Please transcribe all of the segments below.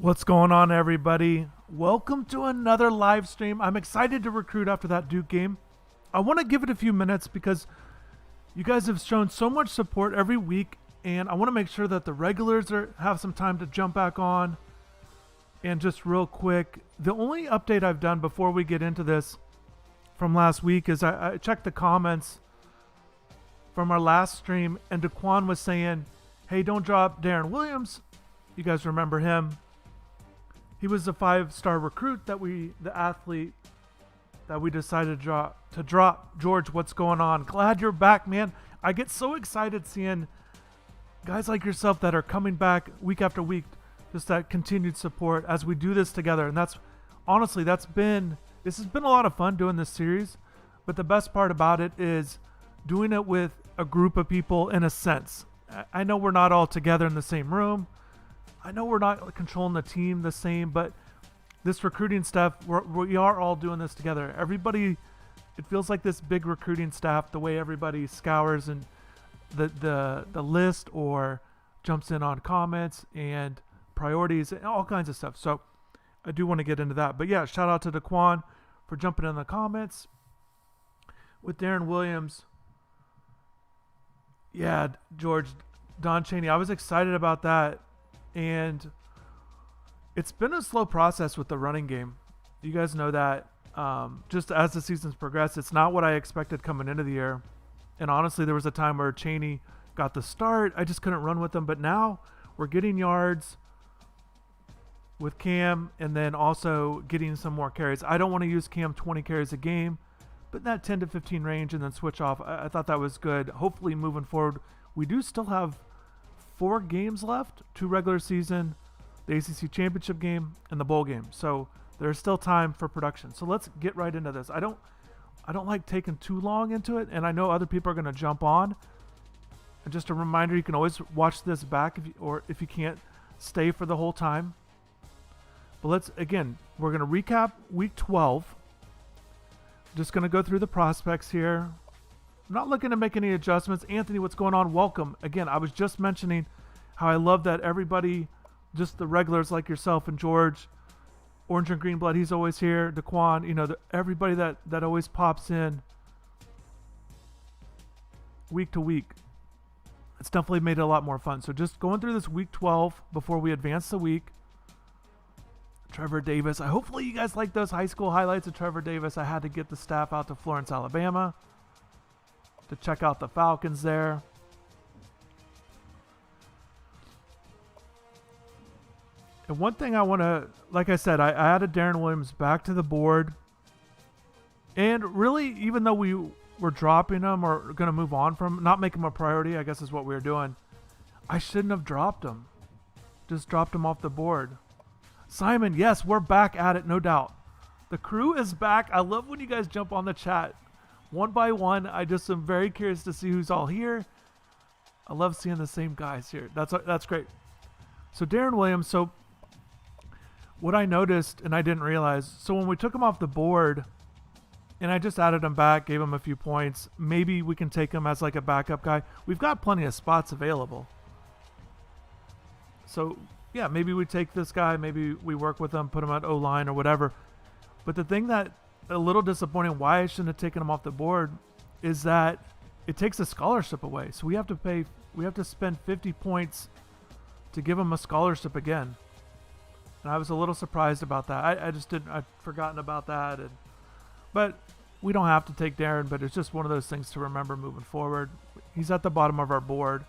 What's going on, everybody? Welcome to another live stream. I'm excited to recruit after that Duke game. I want to give it a few minutes because you guys have shown so much support every week, and I want to make sure that the regulars have some time to jump back on. And just real quick, the only update I've done before we get into this from last week is I checked the comments from our last stream, and Daquan was saying, hey, don't drop Darren Williams. You guys remember him. He was the 5-star recruit the athlete that we decided to drop. George, what's going on? Glad you're back, man. I get so excited seeing guys like yourself that are coming back week after week, just that continued support as we do this together. And that's honestly, this has been a lot of fun doing this series, but the best part about it is doing it with a group of people in a sense. I know we're not all together in the same room. I know we're not controlling the team the same, but this recruiting stuff, we are all doing this together. Everybody, it feels like this big recruiting staff, the way everybody scours and the list or jumps in on comments and priorities and all kinds of stuff. So I do want to get into that. But yeah, shout out to Daquan for jumping in the comments. With Darren Williams, yeah, George, Don Chaney, I was excited about that. And it's been a slow process with the running game. You guys know that. Just as the season's progressed, it's not what I expected coming into the year. And honestly, there was a time where Chaney got the start. I just couldn't run with him. But now we're getting yards with Cam and then also getting some more carries. I don't want to use Cam 20 carries a game, but in that 10 to 15 range and then switch off. I thought that was good. Hopefully moving forward, we do still have 4 games left, 2 regular season, the ACC championship game, and the bowl game. So there's still time for production. So let's get right into this. I don't like taking too long into it, and I know other people are going to jump on. And just a reminder, you can always watch this back if you can't stay for the whole time. But we're going to recap week 12. Just going to go through the prospects here. I'm not looking to make any adjustments. Anthony, what's going on? Welcome. Again, I was just mentioning how I love that everybody, just the regulars like yourself and George, Orange and Green Blood, he's always here. Daquan, everybody that always pops in week to week. It's definitely made it a lot more fun. So just going through this week 12 before we advance the week. Trevor Davis. Hopefully you guys like those high school highlights of Trevor Davis. I had to get the staff out to Florence, Alabama, to check out the Falcons there. And one thing I want to, like I said, I added Darren Williams back to the board. And really, even though we were dropping him or going to move on from him, not make him a priority, I guess is what we were doing, I shouldn't have dropped him. Just dropped him off the board. Simon, yes, we're back at it, no doubt. The crew is back. I love when you guys jump on the chat. One by one, I just am very curious to see who's all here. I love seeing the same guys here. That's great. So Darren Williams, so what I noticed and I didn't realize, so when we took him off the board and I just added him back, gave him a few points, maybe we can take him as like a backup guy. We've got plenty of spots available. So yeah, maybe we take this guy, maybe we work with him, put him at O-line or whatever. But the thing that a little disappointing why I shouldn't have taken him off the board is that it takes a scholarship away. So we have to spend 50 points to give him a scholarship again. And I was a little surprised about that. I'd forgotten about that. But we don't have to take Darren, but it's just one of those things to remember moving forward. He's at the bottom of our board.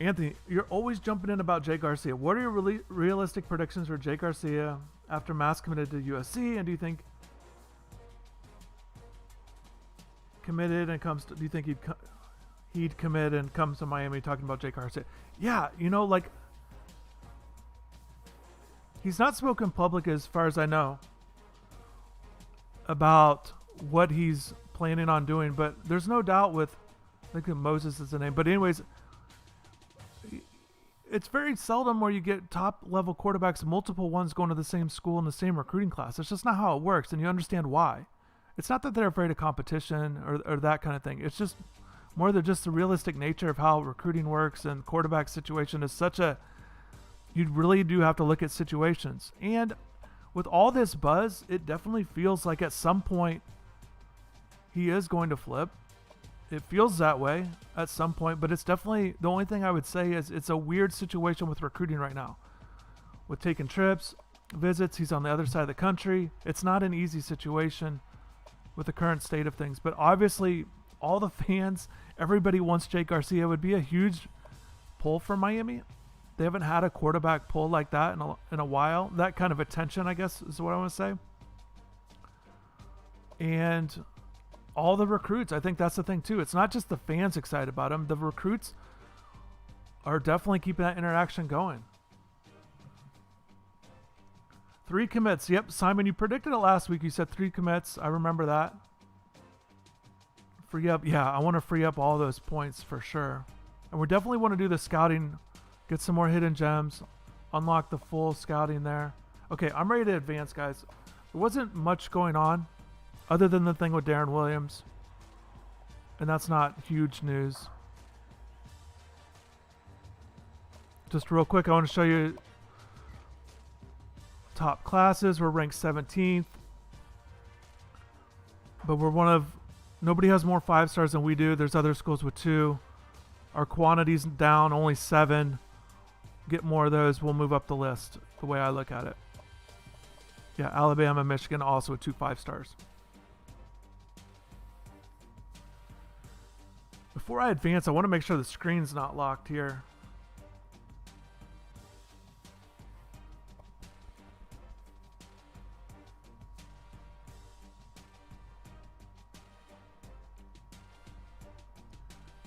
Anthony, you're always jumping in about Jake Garcia. What are your realistic predictions for Jake Garcia after Mass committed to USC? And do you think committed and comes to, do you think he'd commit and comes to Miami talking about Jake Garcia? Yeah, he's not spoken public as far as I know about what he's planning on doing, but there's no doubt with, I think Moses is the name. But anyways, it's very seldom where you get top level quarterbacks, multiple ones going to the same school in the same recruiting class. It's just not how it works, and you understand why. It's not that they're afraid of competition or that kind of thing. It's just more than just the realistic nature of how recruiting works, and quarterback situation is such a, you really do have to look at situations. And with all this buzz, it definitely feels like at some point he is going to flip. It feels that way at some point, but it's definitely, the only thing I would say is it's a weird situation with recruiting right now. With taking trips, visits, he's on the other side of the country. It's not an easy situation with the current state of things, but obviously all the fans, everybody wants Jake Garcia. It would be a huge pull for Miami. They haven't had a quarterback pull like that in a while. That kind of attention, I guess, is what I want to say. And all the recruits, I think that's the thing too. It's not just the fans excited about him. The recruits are definitely keeping that interaction going. 3 commits. Yep, Simon, you predicted it last week. You said 3 commits. I remember that. Free up. Yeah, I want to free up all those points for sure. And we definitely want to do the scouting, get some more hidden gems, unlock the full scouting there. Okay, I'm ready to advance, guys. There wasn't much going on other than the thing with Darren Williams. And that's not huge news. Just real quick, I want to show you top classes. We're ranked 17th. But we're one of, nobody has more 5 stars than we do. There's other schools with 2. Our quantity's down, only 7. Get more of those, we'll move up the list, the way I look at it. Yeah, Alabama, Michigan also with 2 5 stars. Before I advance, I want to make sure the screen's not locked here.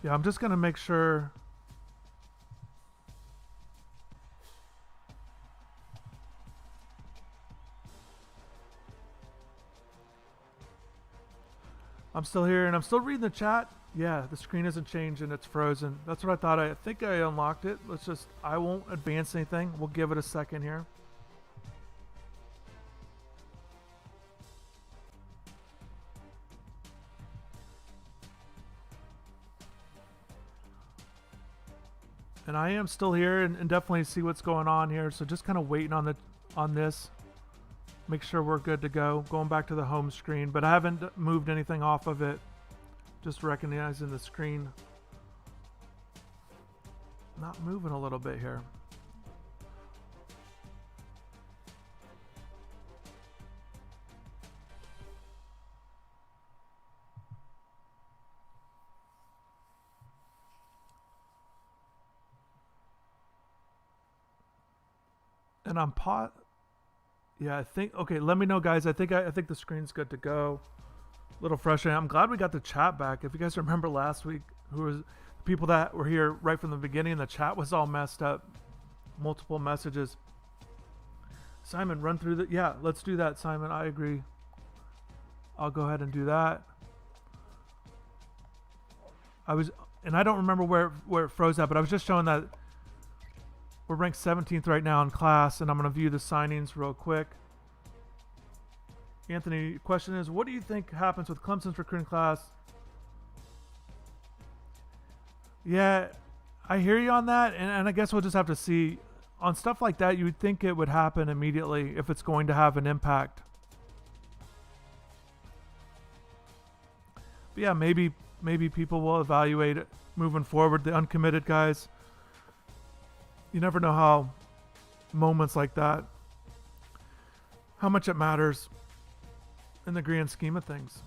Yeah, I'm just going to make sure. I'm still here and I'm still reading the chat. Yeah, the screen hasn't changed and it's frozen. That's what I thought. I think I unlocked it. I won't advance anything. We'll give it a second here. And I am still here and definitely see what's going on here. So just kind of waiting on this. Make sure we're good to go. Going back to the home screen, but I haven't moved anything off of it. Just recognizing the screen not moving a little bit here. And I'm yeah, I think, okay, let me know, guys. I think the screen's good to go. A little frustrating. I'm glad we got the chat back. If you guys remember last week, who was people that were here right from the beginning, the chat was all messed up. Multiple messages. Simon, run through the, yeah, let's do that, Simon. I agree. I'll go ahead and do that. And I don't remember where it froze at, but I was just showing that we're ranked 17th right now in class, and I'm going to view the signings real quick. Anthony, question is, what do you think happens with Clemson's recruiting class? Yeah, I hear you on that, and I guess we'll just have to see. On stuff like that, you would think it would happen immediately if it's going to have an impact. But yeah, maybe people will evaluate it moving forward, the uncommitted guys. You never know how moments like that, how much it matters in the grand scheme of things.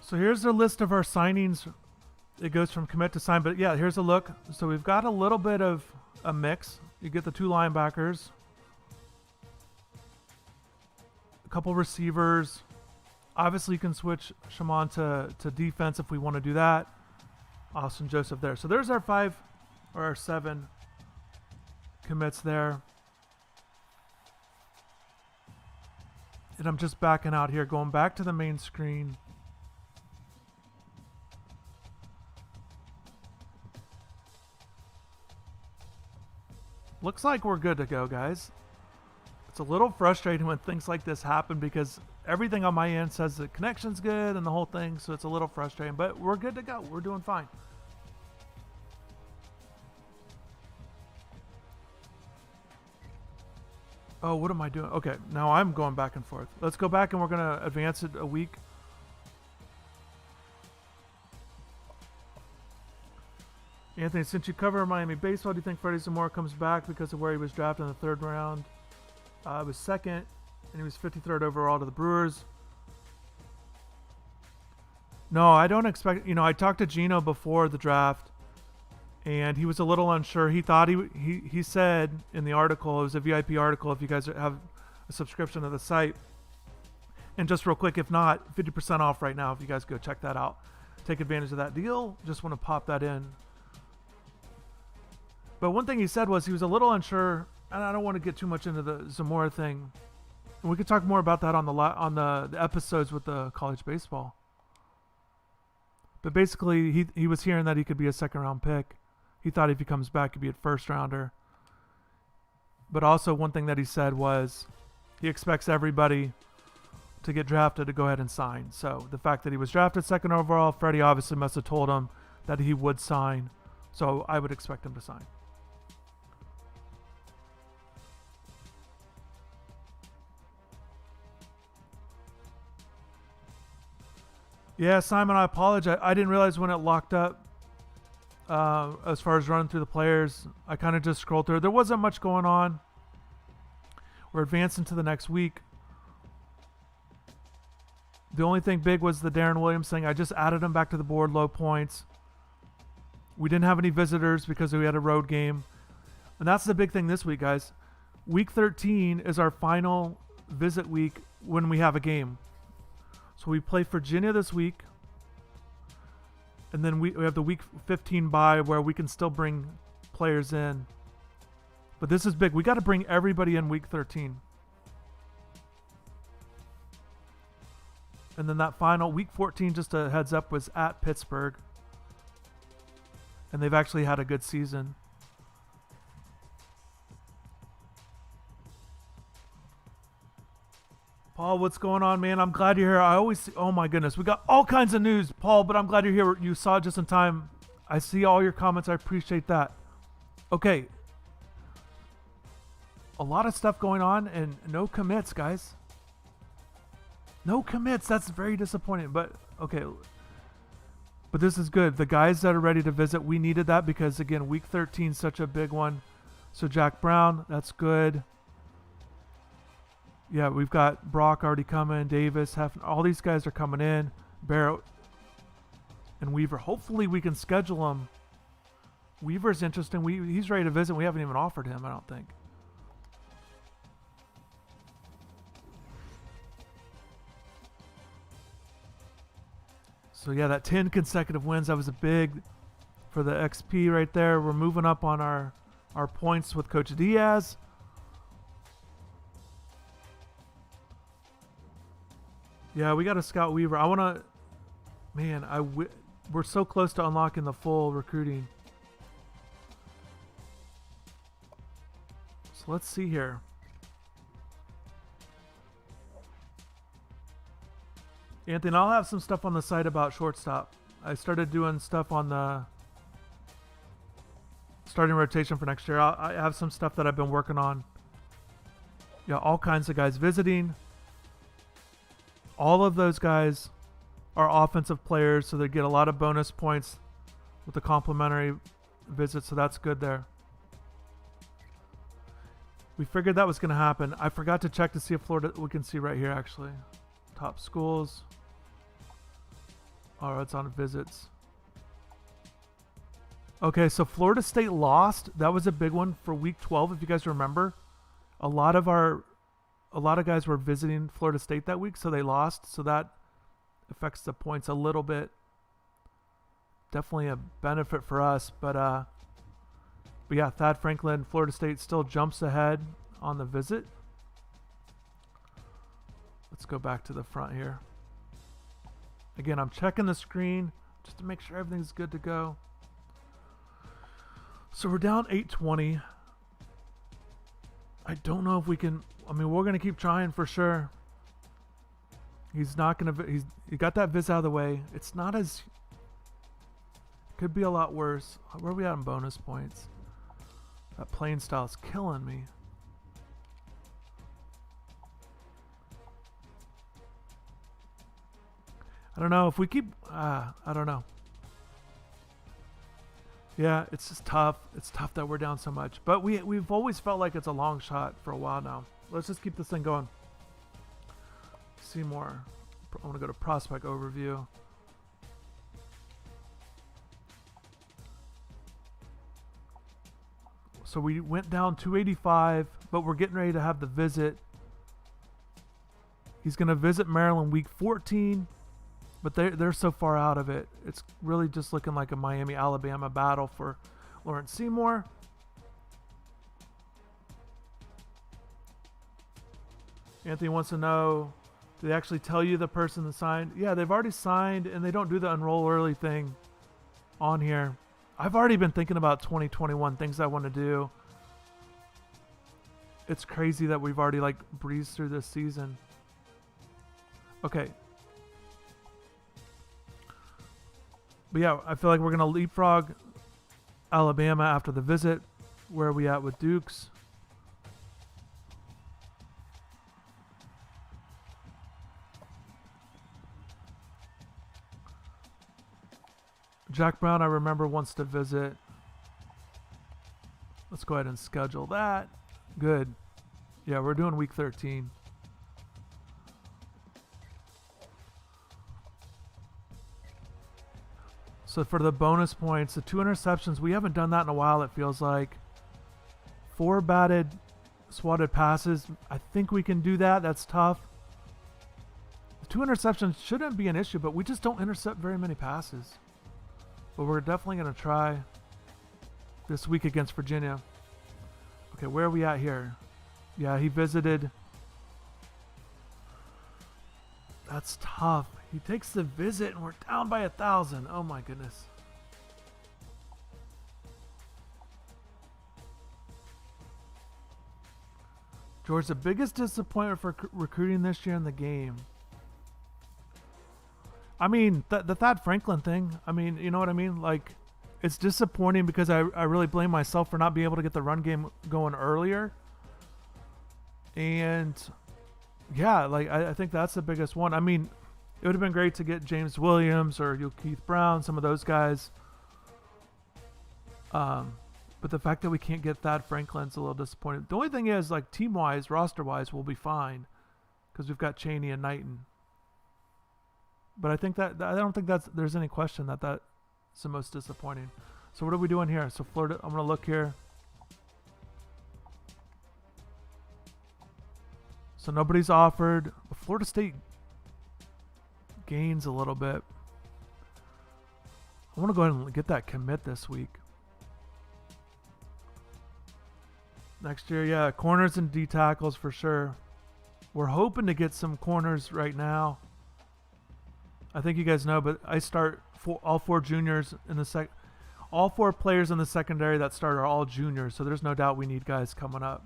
So here's the list of our signings. It goes from commit to sign, but yeah, here's a look. So we've got a little bit of a mix. You get the 2 linebackers, a couple receivers. Obviously, you can switch Shaman to defense if we want to do that. Austin Joseph there. So there's our 5 or our 7 commits there. And I'm just backing out here, going back to the main screen. Looks like we're good to go, guys. It's a little frustrating when things like this happen because everything on my end says the connection's good and the whole thing, so it's a little frustrating, but we're good to go. We're doing fine. Oh, what am I doing? Okay, now I'm going back and forth. Let's go back and we're going to advance it a week. Anthony, since you cover Miami baseball, do you think Freddie Zamora comes back because of where he was drafted in the 3rd round? It was 2nd, and he was 53rd overall to the Brewers. No, I don't expect... You know, I talked to Gino before the draft, and he was a little unsure. He thought he said in the article, it was a VIP article, if you guys have a subscription to the site. And just real quick, if not, 50% off right now if you guys go check that out. Take advantage of that deal. Just want to pop that in. But one thing he said was he was a little unsure, and I don't want to get too much into the Zamora thing. And we could talk more about that on the episodes with the college baseball. But basically, he was hearing that he could be a 2nd round pick. He thought if he comes back, he'd be a 1st rounder. But also one thing that he said was he expects everybody to get drafted to go ahead and sign. So the fact that he was drafted 2nd overall, Freddie obviously must have told him that he would sign. So I would expect him to sign. Yeah, Simon, I apologize. I didn't realize when it locked up as far as running through the players. I kind of just scrolled through. There wasn't much going on. We're advancing to the next week. The only thing big was the Darren Williams thing. I just added him back to the board, low points. We didn't have any visitors because we had a road game. And that's the big thing this week, guys. Week 13 is our final visit week when we have a game. So we play Virginia this week. And then we have the week 15 bye where we can still bring players in. But this is big. We got to bring everybody in week 13. And then that final week 14, just a heads up, was at Pittsburgh. And they've actually had a good season. Paul, what's going on, man? I'm glad you're here. I always see, oh my goodness, we got all kinds of news, Paul, but I'm glad you're here. You saw it just in time. I see all your comments. I appreciate that. Okay. A lot of stuff going on and no commits, guys. No commits. That's very disappointing, but okay. But this is good. The guys that are ready to visit, we needed that because, again, week 13 is such a big one. So Jack Brown, that's good. Yeah, we've got Brock already coming, Davis, all these guys are coming in. Barrett and Weaver. Hopefully we can schedule him. Weaver's interesting. He's ready to visit. We haven't even offered him, I don't think. So yeah, that 10 consecutive wins, that was a big for the XP right there. We're moving up on our points with Coach Diaz. Yeah, we got to scout Weaver. I want to, man, we're so close to unlocking the full recruiting. So let's see here. Anthony, I'll have some stuff on the site about shortstop. I started doing stuff on the starting rotation for next year. I have some stuff that I've been working on. Yeah, all kinds of guys visiting. All of those guys are offensive players, so they get a lot of bonus points with the complimentary visit, so that's good there. We figured that was going to happen. I forgot to check to see if Florida, we can see right here actually. Top schools. Oh, it's on visits. Okay, so Florida State lost. That was a big one for week 12, if you guys remember. A lot of guys were visiting Florida State that week, so they lost. So that affects the points a little bit. Definitely a benefit for us, but yeah, Thad Franklin, Florida State still jumps ahead on the visit. Let's go back to the front here. Again, I'm checking the screen just to make sure everything's good to go. So we're down 820. I don't know if we can. I mean, we're gonna keep trying for sure. He's not gonna. He got that viz out of the way. It's not as. Could be a lot worse. Where are we at in bonus points? That playing style is killing me. I don't know if we keep. I don't know. Yeah, it's just tough. It's tough that we're down so much. But we've always felt like it's a long shot for a while now. Let's just keep this thing going. See more. I want to go to prospect overview. So we went down 285, but we're getting ready to have the visit. He's going to visit Maryland week 14. But they're so far out of it. It's really just looking like a Miami-Alabama battle for Lawrence Seymour. Anthony wants to know, do they actually tell you the person that signed? Yeah, they've already signed, and they don't do the enroll early thing on here. I've already been thinking about 2021, things I want to do. It's crazy that we've already like breezed through this season. Okay. But yeah, I feel like we're going to leapfrog Alabama after the visit. Where are we at with Dukes? Jack Brown, I remember, wants to visit. Let's go ahead and schedule that. Good. Yeah, we're doing week 13. So for the bonus points, the 2 interceptions, we haven't done that in a while, it feels like. 4 batted, swatted passes. I think we can do that. That's tough. The 2 interceptions shouldn't be an issue, but we just don't intercept very many passes. But we're definitely going to try this week against Virginia. Okay, where are we at here? Yeah, he visited. That's tough. He takes the visit and we're down by 1,000. Oh my goodness. George, the biggest disappointment for recruiting this year in the game. I mean, the Thad Franklin thing. I mean, you know what I mean? Like, it's disappointing because I really blame myself for not being able to get the run game going earlier. And yeah, like I think that's the biggest one. I mean, it would have been great to get James Williams or Keith Brown, some of those guys. But the fact that we can't get Thad Franklin's a little disappointing. The only thing is, like, team-wise, roster-wise, we'll be fine because we've got Chaney and Knighton. But I think that I don't think there's any question that that's the most disappointing. So what are we doing here? So Florida, I'm gonna look here. So nobody's offered. Florida State gains a little bit. I want to go ahead and get that commit this week. Next year, yeah, corners and D tackles for sure. We're hoping to get some corners right now. I think you guys know, but I start all 4 juniors in the all 4 players in the secondary that start are all juniors, so there's no doubt we need guys coming up.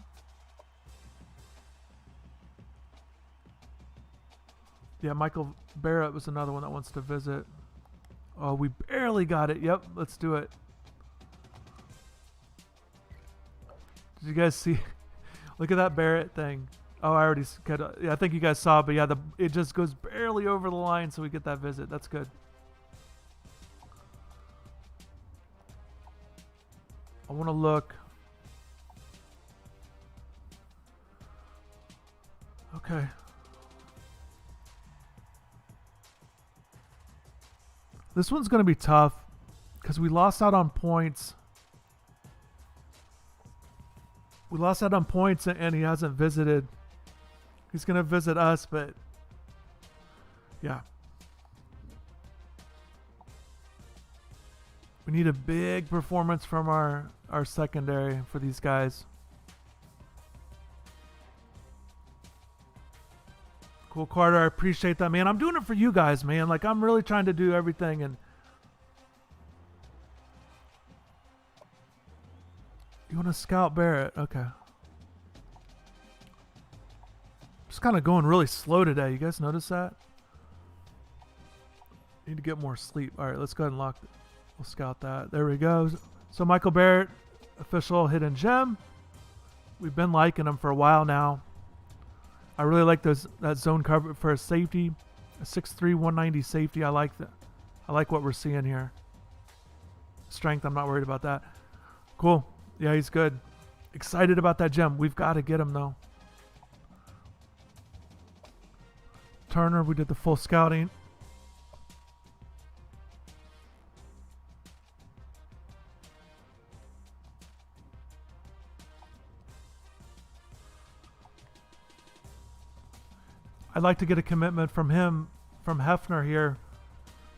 Yeah, Michael Barrett was another one that wants to visit. Oh, we barely got it. Yep, let's do it. Did you guys see? Look at that Barrett thing. Oh, I already got. Yeah, I think you guys saw, but yeah, it just goes barely over the line, so we get that visit. That's good. I want to look. Okay. This one's going to be tough because we lost out on points. We lost out on points and he hasn't visited. He's going to visit us, but yeah. We need a big performance from our secondary for these guys. Cool, Carter. I appreciate that, man. I'm doing it for you guys, man. Like, I'm really trying to do everything. And you want to scout Barrett? Okay. Just kind of going really slow today. You guys notice that? Need to get more sleep. All right, let's go ahead and lock. We'll scout that. There we go. So Michael Barrett, official hidden gem. We've been liking him for a while now. I really like that zone cover for a safety, a 6'3", 190 safety. I like that. I like what we're seeing here. Strength, I'm not worried about that. Cool. Yeah, he's good. Excited about that gem. We've got to get him though. Turner, we did the full scouting. I'd like to get a commitment from him, from Hefner here,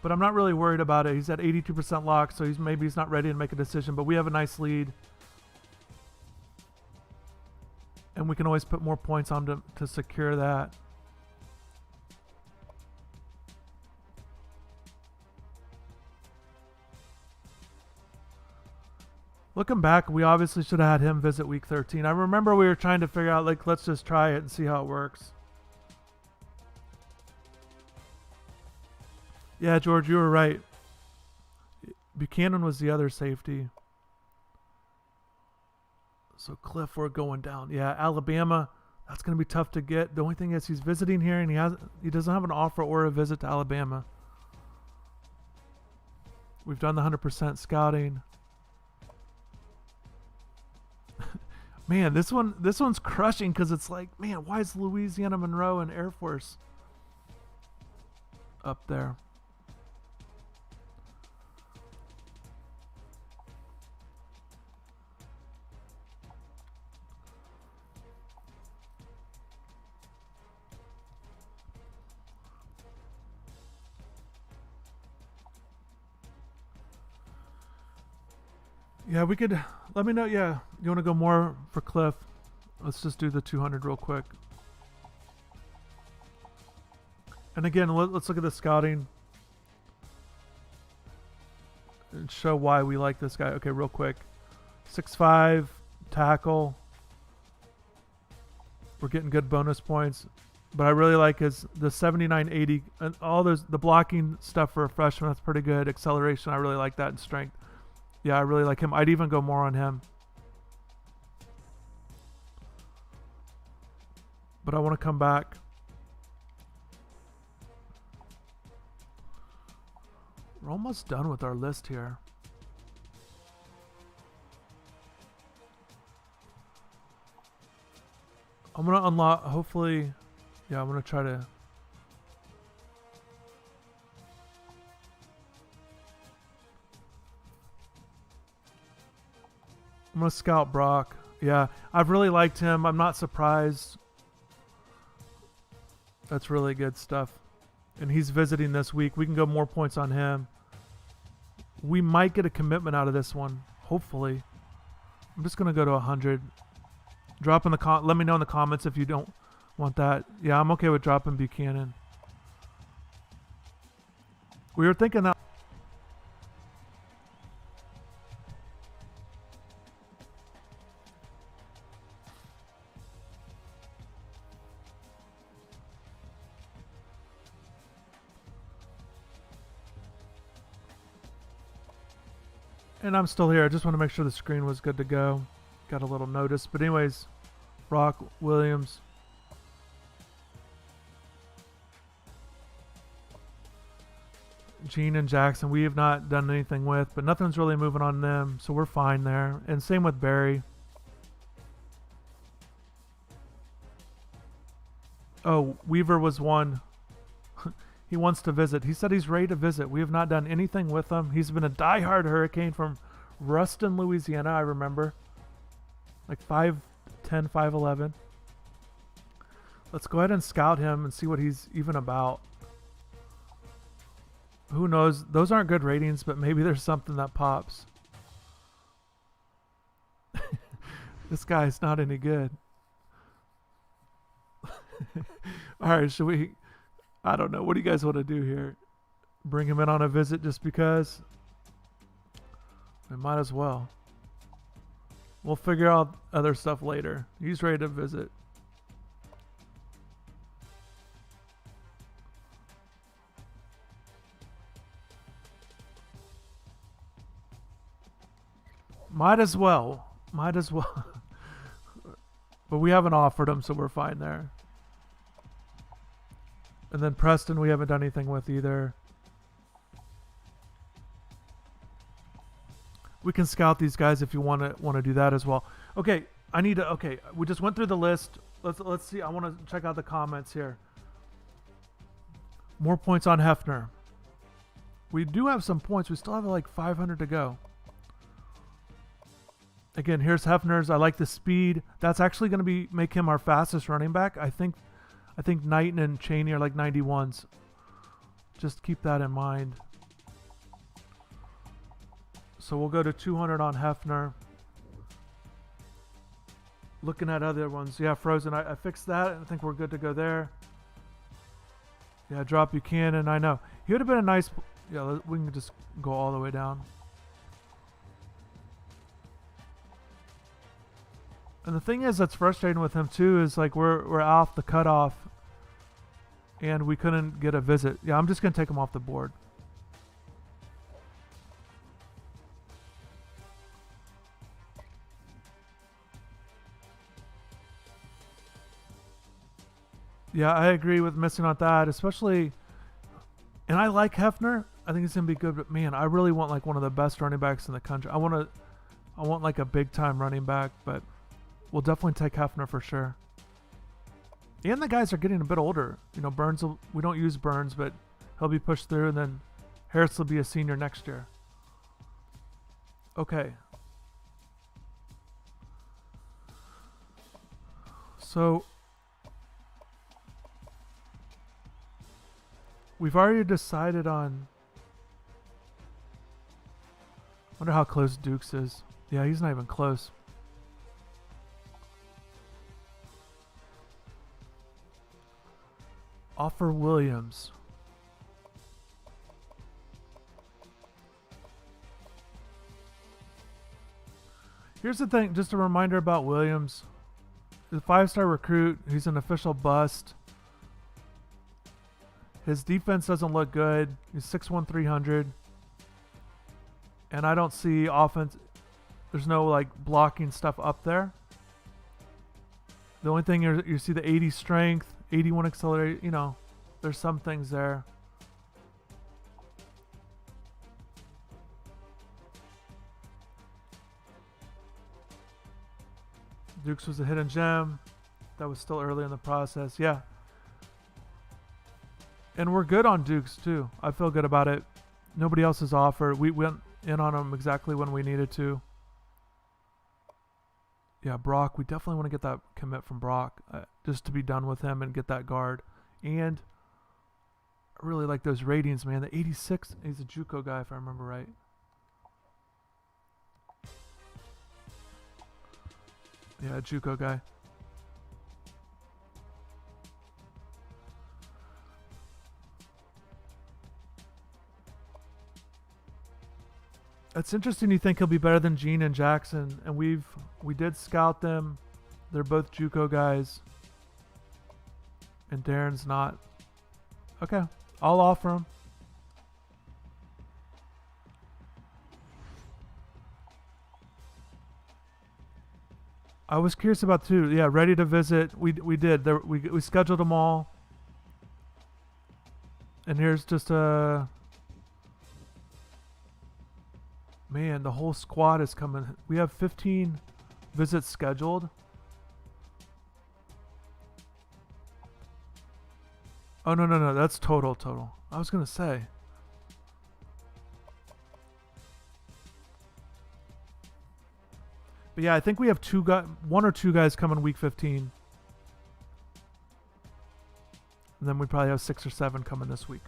but I'm not really worried about it. He's at 82% lock, so maybe he's not ready to make a decision, but we have a nice lead. And we can always put more points on to secure that. Looking back, we obviously should have had him visit week 13. I remember we were trying to figure out, like, let's just try it and see how it works. Yeah, George, you were right. Buchanan was the other safety. So Cliff, we're going down. Yeah, Alabama, that's going to be tough to get. The only thing is he's visiting here and he doesn't have an offer or a visit to Alabama. We've done the 100% scouting. Man, this one's crushing because it's like, man, why is Louisiana Monroe and Air Force up there? Yeah, we could, let me know. Yeah, you want to go more for Cliff? Let's just do the 200 real quick. And again, let's look at the scouting and show why we like this guy. Okay, real quick. 6'5", tackle. We're getting good bonus points. But I really like the 79-80 and all the blocking stuff for a freshman. That's pretty good. Acceleration, I really like that, and strength. Yeah, I really like him. I'd even go more on him. But I want to come back. We're almost done with our list here. I'm going to unlock, hopefully, yeah, I'm going to try to. I'm going to scout Brock. Yeah, I've really liked him. I'm not surprised. That's really good stuff. And he's visiting this week. We can go more points on him. We might get a commitment out of this one. Hopefully. I'm just going to go to 100. Drop in the let me know in the comments if you don't want that. Yeah, I'm okay with dropping Buchanan. We were thinking that. And I'm still here. I just want to make sure the screen was good to go. Got a little notice. But anyways, Brock, Williams. Gene and Jackson, we have not done anything with, but nothing's really moving on them. So we're fine there. And same with Barry. Oh, Weaver was one. He wants to visit. He said he's ready to visit. We have not done anything with him. He's been a diehard Hurricane from Ruston, Louisiana, I remember. Like 5'10", 5'11". Let's go ahead and scout him and see what he's even about. Who knows? Those aren't good ratings, but maybe there's something that pops. This guy's not any good. All right, should we? I don't know. What do you guys want to do here? Bring him in on a visit just because? We might as well. We'll figure out other stuff later. He's ready to visit. Might as well. Might as well. But we haven't offered him, so we're fine there. And then Preston, we haven't done anything with either. We can scout these guys if you want to do that as well. Okay, I need to. Okay, we just went through the list. Let's see. I want to check out the comments here. More points on Hefner. We do have some points. We still have like 500 to go. Again, here's Hefner's. I like the speed. That's actually going to make him our fastest running back. I think Knighton and Chaney are like 91s. Just keep that in mind. So we'll go to 200 on Hefner. Looking at other ones. Yeah, Frozen. I fixed that. I think we're good to go there. Yeah, drop Buchanan. I know. He would have been a nice... Yeah, we can just go all the way down. And the thing is that's frustrating with him too is like we're off the cutoff and we couldn't get a visit. Yeah, I'm just going to take him off the board. Yeah, I agree with missing on that, especially, and I like Hefner. I think he's going to be good, but man, I really want like one of the best running backs in the country. I want like a big time running back, but we'll definitely take Hefner for sure. And the guys are getting a bit older. You know, we don't use Burns, but he'll be pushed through, and then Harris will be a senior next year. Okay. So we've already decided on... Wonder how close Dukes is. Yeah, he's not even close. Offer Williams. Here's the thing, just a reminder about Williams. He's a 5-star recruit. He's an official bust. His defense doesn't look good. He's 6'1", 300. And I don't see offense. There's no like blocking stuff up there. The only thing you see the 80 strength, 81 accelerator. You know, there's some things there. Dukes was a hidden gem. That was still early in the process. Yeah. And we're good on Dukes too. I feel good about it. Nobody else has offered. We went in on him exactly when we needed to. Yeah, Brock. We definitely want to get that commit from Brock just to be done with him and get that guard. And I really like those ratings, man. The 86, he's a JUCO guy if I remember right. Yeah, JUCO guy. It's interesting you think he'll be better than Gene and Jackson, and we did scout them. They're both JUCO guys. And Darren's not. Okay, I'll offer him. I was curious about too. Yeah, ready to visit. We did. We scheduled them all. And here's just a... Man, the whole squad is coming. We have 15 visits scheduled. Oh, no. That's total. I was going to say. But yeah, I think we have one or two guys coming week 15. And then we probably have 6 or 7 coming this week.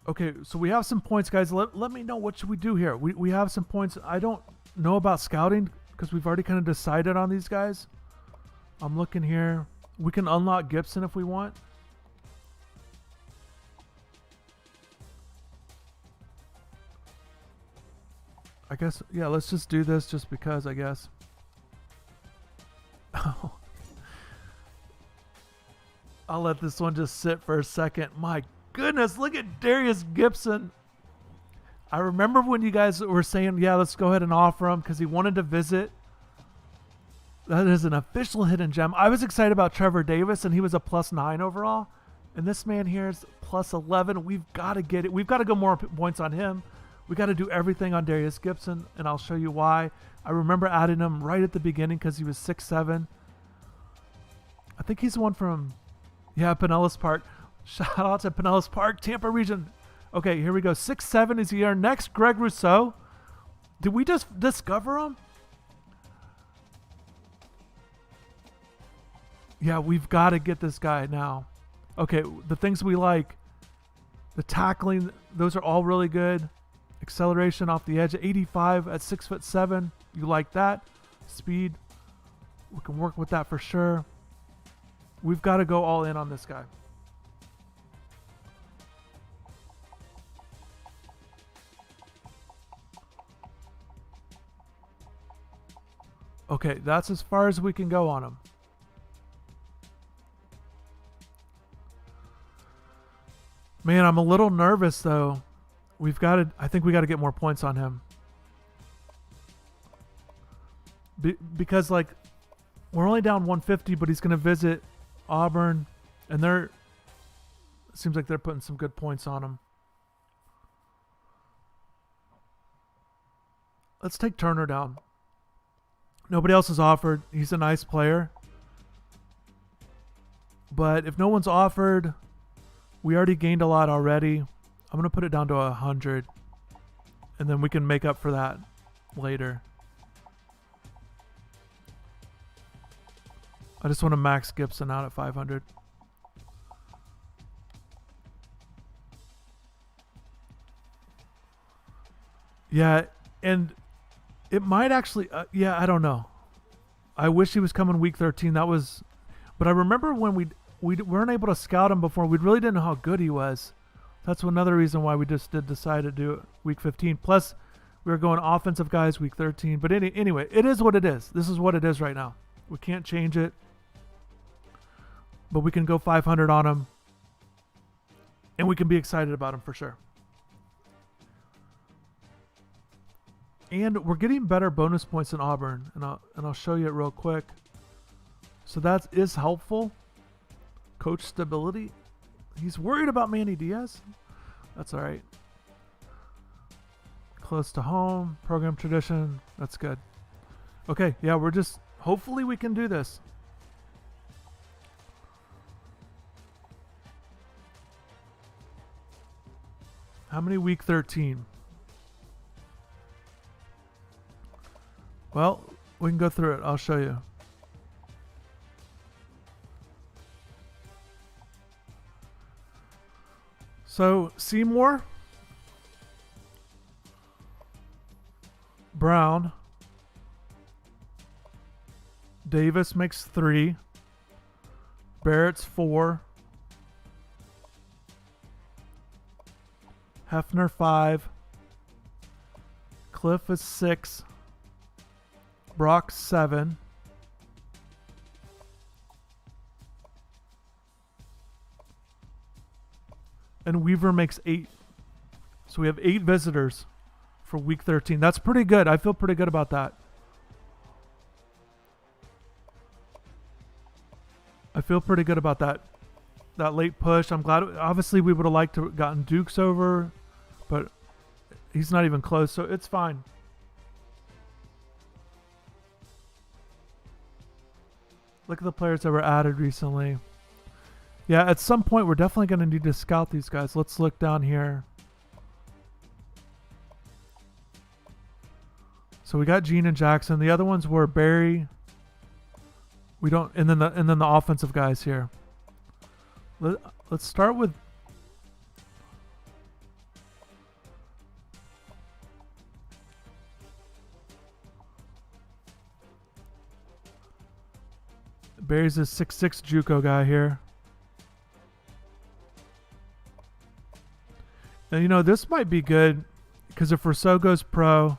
Okay, so we have some points, guys. Let me know what should we do here. We have some points. know about scouting because we've already kind of decided on these guys. I'm looking here. We can unlock Gibson if we want. I guess, yeah, let's just do this just because, I guess. I'll let this one just sit for a second. My goodness, look at Darius Gibson. I remember when you guys were saying, yeah, let's go ahead and offer him because he wanted to visit. That is an official hidden gem. I was excited about Trevor Davis, and he was a +9 overall. And this man here is +11. We've got to get it. We've got to go more points on him. We got to do everything on Darius Gibson, and I'll show you why. I remember adding him right at the beginning because he was 6'7". I think he's the one from, yeah, Pinellas Park. Shout out to Pinellas Park, Tampa region. Okay, here we go. 6'7" is our next Greg Rousseau. Did we just discover him? Yeah, we've got to get this guy now. Okay, the things we like. The tackling, those are all really good. Acceleration off the edge, 85 at 6'7". You like that? Speed, we can work with that for sure. We've got to go all in on this guy. Okay, that's as far as we can go on him. Man, I'm a little nervous though. I think we got to get more points on him. Because like we're only down 150, but he's going to visit Auburn, and it seems like they're putting some good points on him. Let's take Turner down. Nobody else is offered. He's a nice player. But if no one's offered, we already gained a lot already. I'm going to put it down to 100. And then we can make up for that later. I just want to max Gibson out at 500. Yeah, and it might actually, yeah, I don't know. I wish he was coming week 13. But I remember when we weren't able to scout him before. We really didn't know how good he was. That's another reason why we just did decide to do it week 15. Plus, we were going offensive guys week 13. But anyway, it is what it is. This is what it is right now. We can't change it. But we can go 500 on him. And we can be excited about him for sure. And we're getting better bonus points in Auburn. And I'll show you it real quick. So that is helpful. Coach stability. He's worried about Manny Diaz. That's all right. Close to home. Program tradition. That's good. Okay. Yeah, hopefully we can do this. How many week 13? Well, we can go through it. I'll show you. So, Seymour, Brown, Davis makes 3, Barrett's 4, Hefner 5, Cliff is 6, Brock 7, and Weaver makes 8. So we have 8 visitors for week 13. That's pretty good. I feel pretty good about that. I feel pretty good about that late push. I'm glad. Obviously, we would have liked to have gotten Dukes over, but he's not even close, so it's fine. Look at the players that were added recently. Yeah, at some point, we're definitely going to need to scout these guys. Let's look down here. So we got Gene and Jackson. The other ones were Barry. We don't, and then the offensive guys here. Let's start with. Barry's a 6'6" JUCO guy here. And you know, this might be good because if Rousseau goes pro,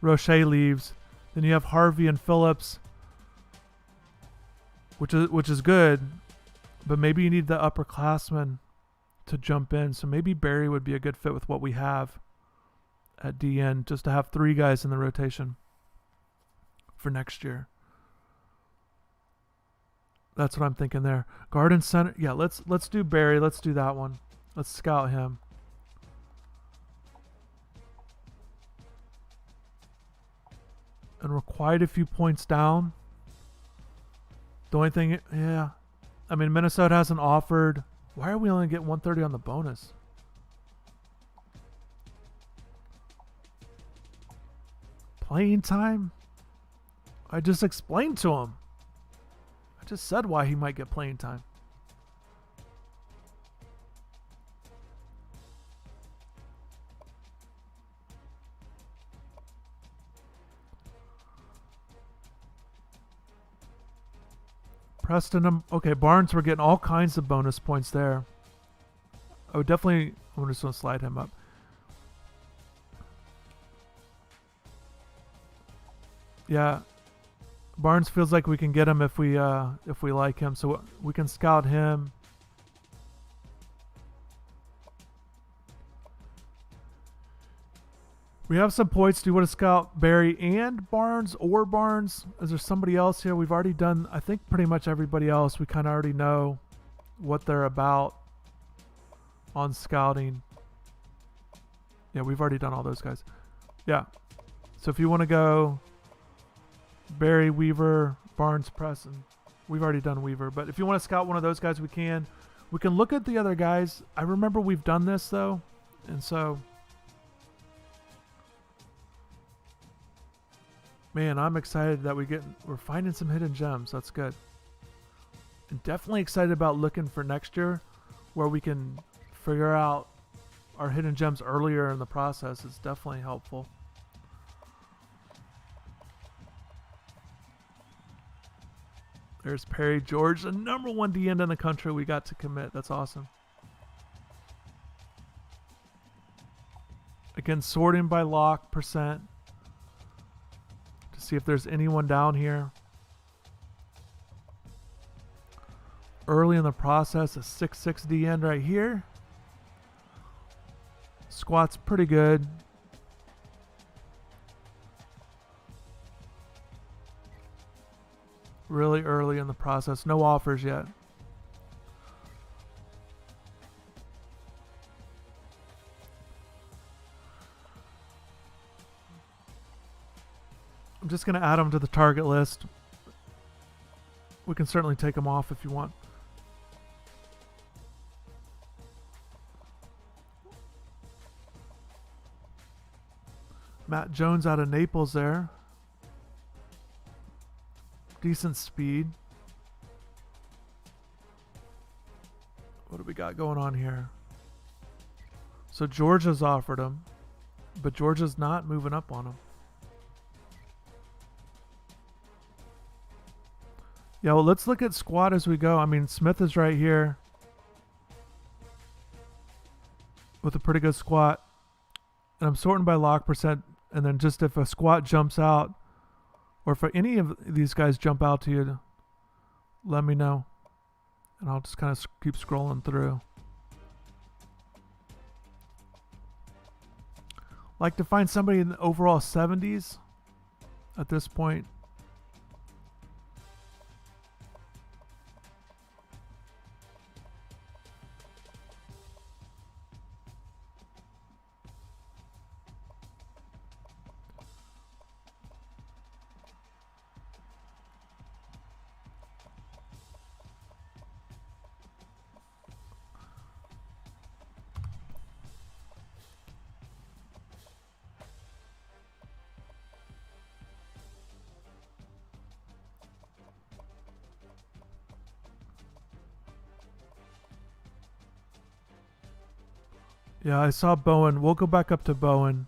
Roche leaves, then you have Harvey and Phillips, which is good, but maybe you need the upperclassmen to jump in. So maybe Barry would be a good fit with what we have at DN, just to have 3 guys in the rotation for next year. That's what I'm thinking there. Guard and center. Yeah, let's do Barry. Let's do that one. Let's scout him. And we're quite a few points down. The only thing, yeah. I mean, Minnesota hasn't offered. Why are we only getting 130 on the bonus? Playing time? I just explained to him. I just said why he might get playing time. Preston, okay, Barnes, we're getting all kinds of bonus points there. I'm just going to slide him up. Yeah, Barnes feels like we can get him if we like him, so we can scout him. We have some points. Do you want to scout Barry and Barnes or Barnes? Is there somebody else here? We've already done, I think, pretty much everybody else. We kind of already know what they're about on scouting. Yeah, we've already done all those guys. Yeah. So if you want to go Barry, Weaver, Barnes, Preston, we've already done Weaver. But if you want to scout one of those guys, we can. We can look at the other guys. I remember we've done this, though. And so... man, I'm excited that we're finding some hidden gems. That's good. And definitely excited about looking for next year where we can figure out our hidden gems earlier in the process. It's definitely helpful. There's Perry George, the #1 D end in the country we got to commit. That's awesome. Again, sorting by lock percent. See if there's anyone down here. Early in the process, a 6'6" D end right here. Squat's pretty good. Really early in the process. No offers yet. I'm just going to add them to the target list. We can certainly take them off if you want. Matt Jones out of Naples there. Decent speed. What do we got going on here? So Georgia's offered him, but Georgia's not moving up on him. Yeah, well, let's look at squad as we go. I mean, Smith is right here with a pretty good squat. And I'm sorting by lock percent. And then just if a squat jumps out, or if any of these guys jump out to you, let me know. And I'll just kind of keep scrolling through. Like to find somebody in the overall 70s at this point. Yeah, I saw Bowen. We'll go back up to Bowen.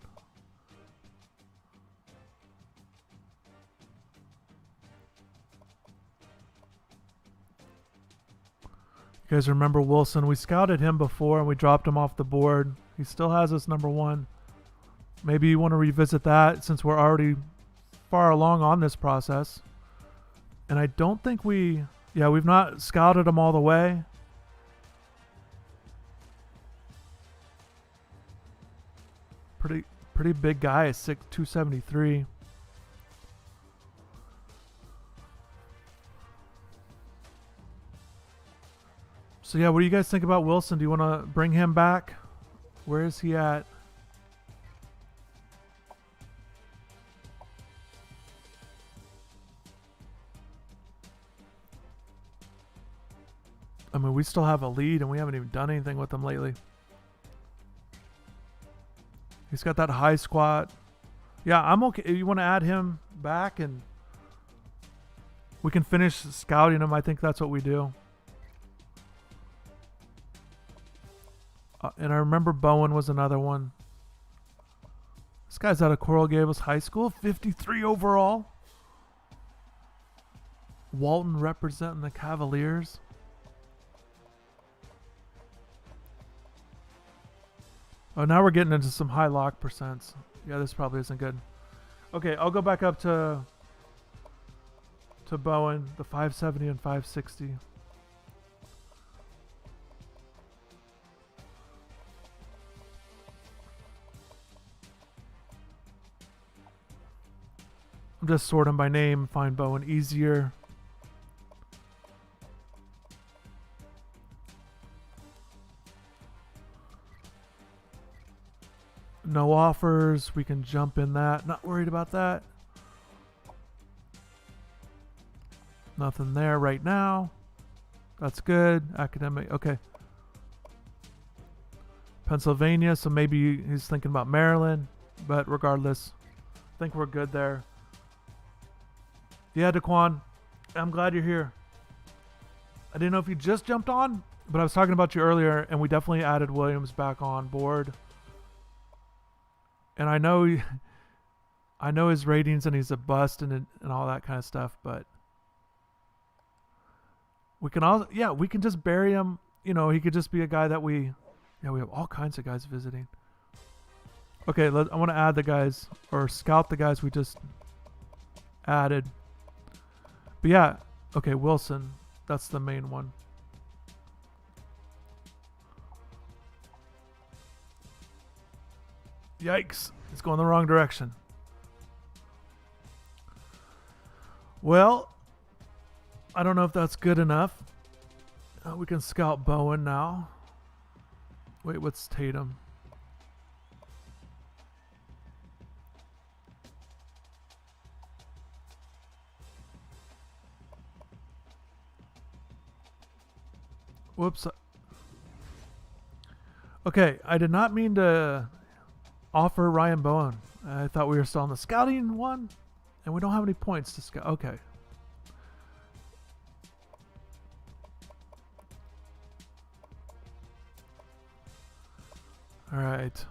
You guys remember Wilson? We scouted him before and we dropped him off the board. He still has us number 1. Maybe you want to revisit that since we're already far along on this process. And I don't think we've not scouted him all the way. Pretty big guy at 273. So yeah, what do you guys think about Wilson? Do you want to bring him back? Where is he at? I mean, we still have a lead and we haven't even done anything with him lately. He's got that high squat. Yeah, I'm okay. If you want to add him back and we can finish scouting him, I think that's what we do. And I remember Bowen was another one. This guy's out of Coral Gables High School, 53 overall. Walton representing the Cavaliers. Oh, now we're getting into some high lock percents. Yeah, this probably isn't good. Okay, I'll go back up to Bowen, the 570 and 560. I'm just sorting by name, find Bowen easier. No offers. We can jump in that. Not worried about that. Nothing there right now. That's good. Academic. Okay. Pennsylvania. So maybe he's thinking about Maryland. But regardless, I think we're good there. Yeah, Daquan. I'm glad you're here. I didn't know if you just jumped on, but I was talking about you earlier, and we definitely added Williams back on board. And I know his ratings and he's a bust and all that kind of stuff, but we can just bury him. You know, he could just be a guy that we have all kinds of guys visiting. Okay, I want to add the guys or scout the guys we just added. But yeah, okay, Wilson, that's the main one. Yikes, it's going the wrong direction. Well, I don't know if that's good enough. We can scout Bowen now. Wait, what's Tatum? Whoops. Okay, I did not mean to offer Ryan Bowen. I thought we were still on the scouting one, and we don't have any points to scout. Okay. All right.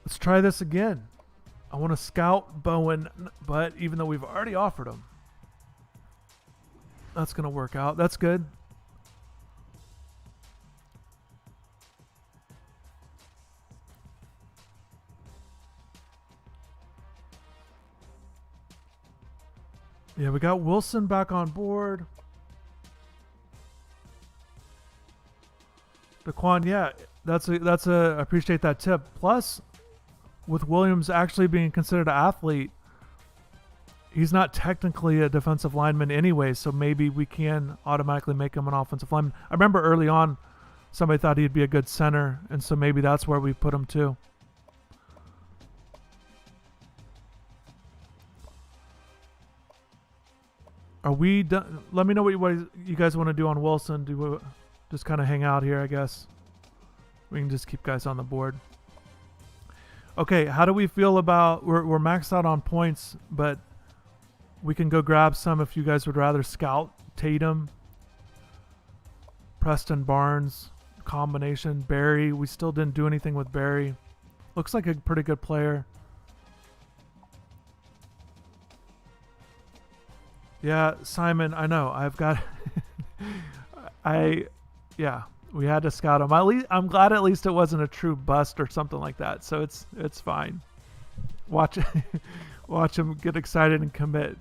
Let's try this again. I want to scout Bowen, but even though we've already offered him, that's going to work out. That's good. Yeah, we got Wilson back on board. Daquan, yeah, that's a I appreciate that tip. Plus, with Williams actually being considered an athlete, he's not technically a defensive lineman anyway, so maybe we can automatically make him an offensive lineman. I remember early on, somebody thought he'd be a good center, and so maybe that's where we put him too. Are we done? Let me know what you guys want to do on Wilson. Do we just kind of hang out here, I guess? We can just keep guys on the board. Okay, how do we feel about... We're maxed out on points, but we can go grab some if you guys would rather scout Tatum, Preston Barnes, combination, Barry. We still didn't do anything with Barry. Looks like a pretty good player. Yeah, Simon, I know. I've got yeah, we had to scout him. I'm glad at least it wasn't a true bust or something like that. So it's fine. Watch watch him get excited and commit.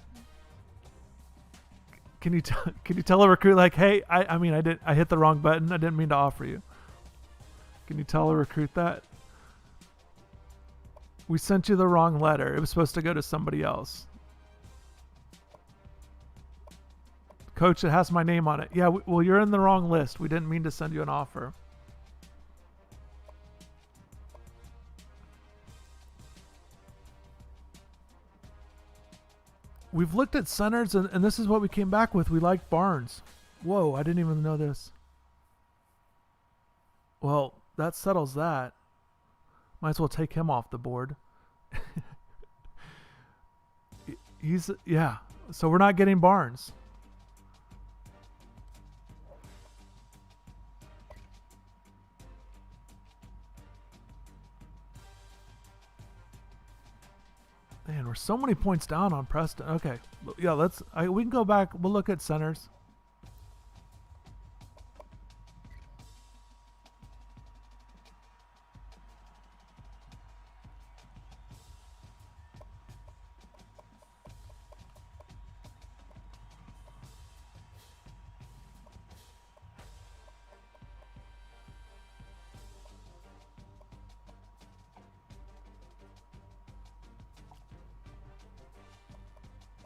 Can you tell a recruit like, "Hey, I hit the wrong button. I didn't mean to offer you." Can you tell a recruit that? We sent you the wrong letter. It was supposed to go to somebody else. Coach, it has my name on it. Yeah, well, you're in the wrong list. We didn't mean to send you an offer. We've looked at centers, and this is what we came back with. We liked Barnes. Whoa, I didn't even know this. Well, that settles that. Might as well take him off the board. Yeah. So we're not getting Barnes. Man, we're so many points down on Preston. Okay. Yeah, we can go back. We'll look at centers.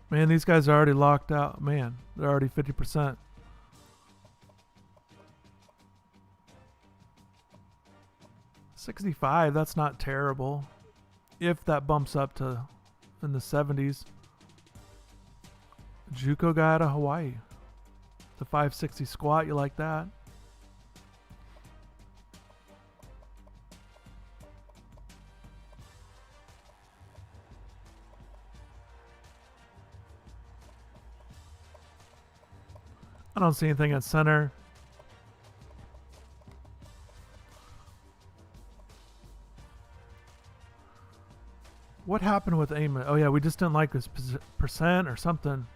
Man, these guys are already locked out. Man, they're already 50%. $65, that's not terrible. If that bumps up to in the 70s. JUCO guy out of Hawaii. The 560 squat, you like that? I don't see anything at center. What happened with Amon? Oh yeah, we just didn't like his percent or something.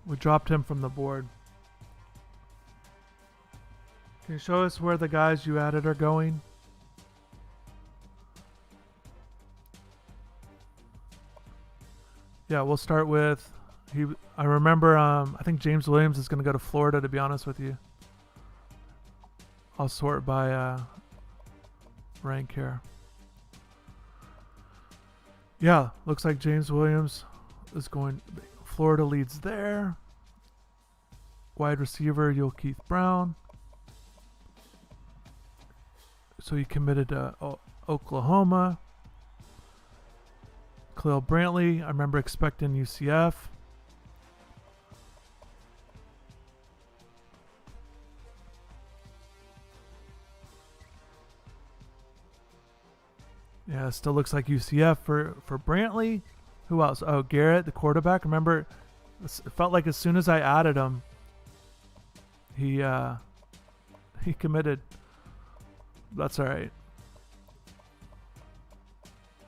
We dropped him from the board. Can you show us where the guys you added are going? Yeah, we'll start with I remember I think James Williams is going to go to Florida, to be honest with you. I'll sort by rank here. Yeah, looks like James Williams is going. Florida leads there. Wide receiver, Keith Brown. So he committed to Oklahoma. Khalil Brantley, I remember expecting UCF. Yeah, still looks like UCF for Brantley. Who else? Oh, Garrett, the quarterback. Remember, it felt like as soon as I added him, he committed. That's all right.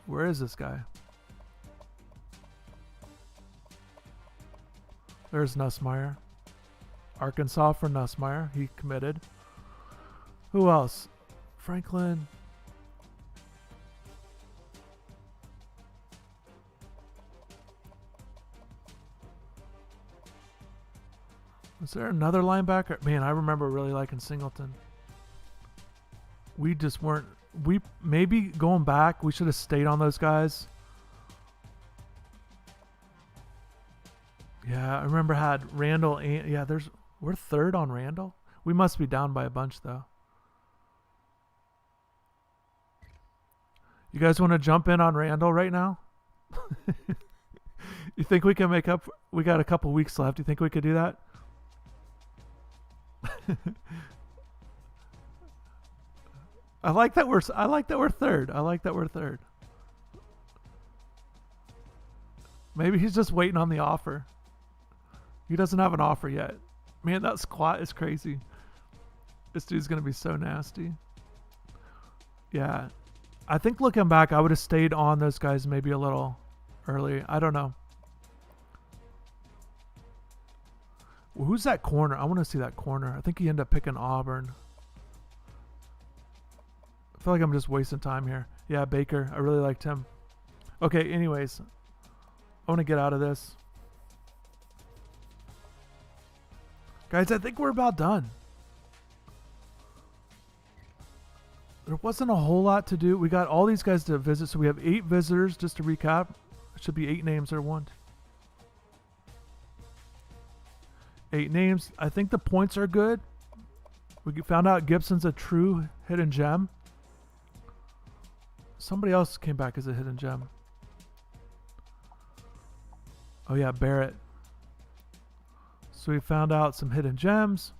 Where is this guy? There's Nussmeier. Arkansas for Nussmeier. He committed. Who else? Franklin. Was there another linebacker? Man, I remember really liking Singleton. We just weren't. Maybe going back, we should have stayed on those guys. Yeah, I remember had Randall and yeah, we're third on Randall. We must be down by a bunch though. You guys want to jump in on Randall right now? You think we can make up? We got a couple weeks left. You think we could do that? I like that we're third. I like that we're third. Maybe he's just waiting on the offer. He doesn't have an offer yet. Man, that squat is crazy. This dude's gonna be so nasty. Yeah. I think looking back, I would have stayed on those guys maybe a little early. I don't know. Who's that corner? I want to see that corner. I think he ended up picking Auburn. I feel like I'm just wasting time here. Yeah, Baker. I really liked him. Okay, anyways. I want to get out of this. Guys, I think we're about done. There wasn't a whole lot to do. We got all these guys to visit. So we have 8 visitors, just to recap. It should be 8 names or 1. 8 names. I think the points are good. We found out Gibson's a true hidden gem. Somebody else came back as a hidden gem. Oh yeah, Barrett. So we found out some hidden gems.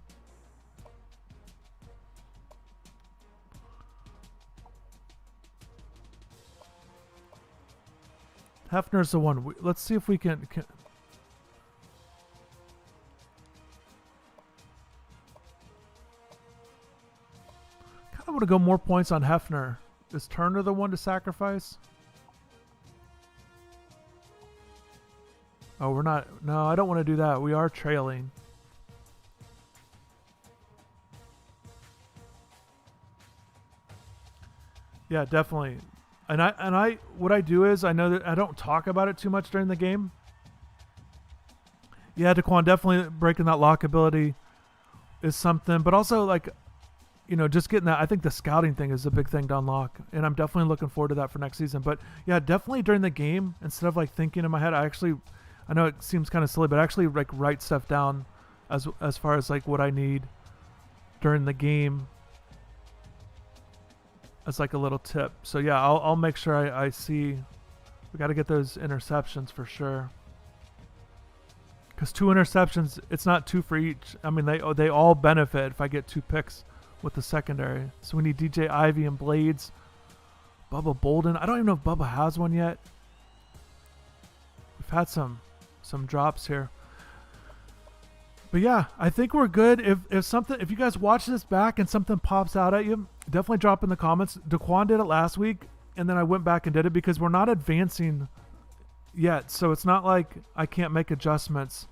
Hefner's the one. Let's see if we can kind of want to go more points on Hefner. Is Turner the one to sacrifice? Oh, we're not. No, I don't want to do that. We are trailing. Yeah, definitely. And I what I do is I know that I don't talk about it too much during the game. Yeah, Daquan, definitely breaking that lock ability is something, but also like, you know, just getting that. I think the scouting thing is a big thing to unlock, and I'm definitely looking forward to that for next season. But yeah, definitely during the game, instead of like thinking in my head, I know it seems kind of silly, but I actually like write stuff down as far as like what I need during the game as like a little tip. So yeah, I'll make sure I see. We got to get those interceptions for sure. Because 2 interceptions, it's not 2 for each. I mean, they all benefit if I get 2 picks with the secondary. So we need DJ Ivy and Blades. Bubba Bolden. I don't even know if Bubba has one yet. We've had some drops here. But yeah, I think we're good. If you guys watch this back and something pops out at you, definitely drop in the comments. Daquan did it last week, and then I went back and did it because we're not advancing yet. So it's not like I can't make adjustments.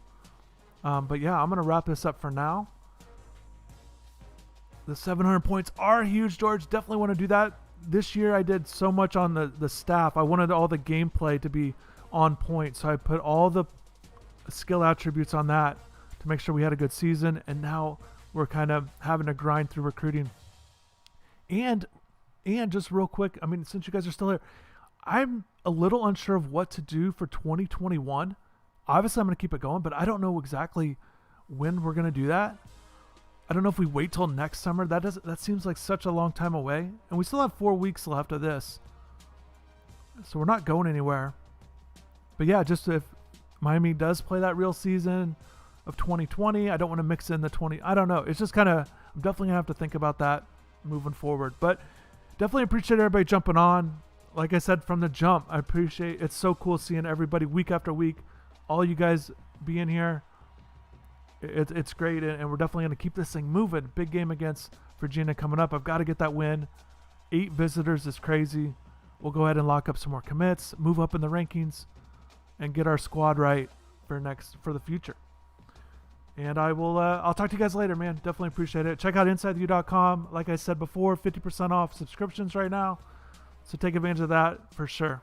But yeah, I'm going to wrap this up for now. The 700 points are huge, George. Definitely want to do that. This year I did so much on the staff. I wanted all the gameplay to be on point. So I put all the skill attributes on that to make sure we had a good season. And now we're kind of having to grind through recruiting. And just real quick, I mean, since you guys are still here, I'm a little unsure of what to do for 2021. Obviously, I'm going to keep it going, but I don't know exactly when we're going to do that. I don't know if we wait till next summer. That seems like such a long time away. And we still have 4 weeks left of this. So we're not going anywhere. But yeah, just if Miami does play that real season of 2020, I don't want to mix in the 20. I don't know. It's just kind of, I'm definitely going to have to think about that moving forward. But definitely appreciate everybody jumping on. Like I said from the jump, I appreciate it's so cool seeing everybody week after week. All you guys being here. It's great, and we're definitely going to keep this thing moving. Big game against Virginia coming up. I've got to get that win. 8 visitors is crazy. We'll go ahead and lock up some more commits, move up in the rankings, and get our squad right for the future. And I'll talk to you guys later, man. Definitely appreciate it. Check out InsideTheU.com. Like I said before, 50% off subscriptions right now. So take advantage of that for sure.